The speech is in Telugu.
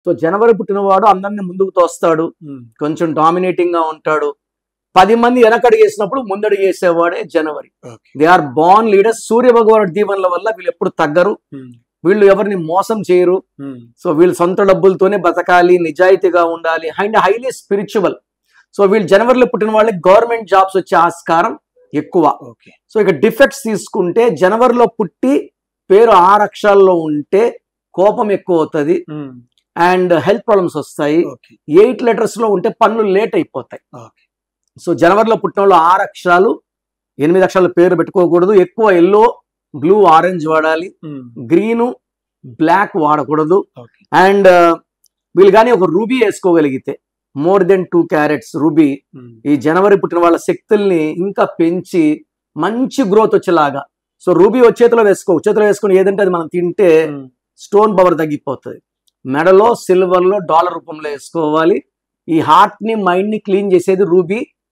సో జనవరి పుట్టినవాడు అందరిని ముందుకు తోస్తాడు, కొంచెం డామినేటింగ్ గా ఉంటాడు. 10 మంది వెనకడుగు వేసినప్పుడు ముందడుగు వేసేవాడే జనవరి. They are born leaders. Surya భగవానుడి దీవెనల వల్ల వీళ్ళు ఎప్పుడు తగ్గరు, వీళ్ళు ఎవరిని మోసం చేయరు. సో వీళ్ళు సొంత డబ్బులతోనే బతకాలి, నిజాయితీగా ఉండాలి, అండ్ హైలీ స్పిరిచువల్. సో వీళ్ళు జనవరిలో పుట్టిన వాళ్ళకి గవర్నమెంట్ జాబ్స్ వచ్చే ఆస్కారం ఎక్కువ. సో ఇక డిఫెక్ట్స్ తీసుకుంటే జనవరిలో పుట్టి పేరు 6 అక్షరాల్లో ఉంటే కోపం ఎక్కువ అవుతుంది అండ్ హెల్త్ ప్రాబ్లమ్స్ వస్తాయి. 8 letters లో ఉంటే పనులు లేట్ అయిపోతాయి. సో జనవరిలో పుట్టిన వాళ్ళు 6 అక్షరాలు 8 అక్షరాల పేరు పెట్టుకోకూడదు. ఎక్కువ ఎల్లో, బ్లూ, ఆరెంజ్ వాడాలి, గ్రీను, బ్లాక్ వాడకూడదు. అండ్ వీళ్ళు కానీ ఒక రూబీ వేసుకోగలిగితే more than 2 carats రూబీ ఈ జనవరి పుట్టిన వాళ్ళ శక్తుల్ని ఇంకా పెంచి మంచి గ్రోత్ వచ్చేలాగా. సో రూబీ చేతిలో వేసుకుని ఏదంటే అది మనం తింటే స్టోన్ పవర్ తగ్గిపోతుంది. మెడలో సిల్వర్లో డాలర్ రూపంలో వేసుకోవాలి. ఈ హార్ట్ ని మైండ్ ని క్లీన్ చేసేది రూబీ.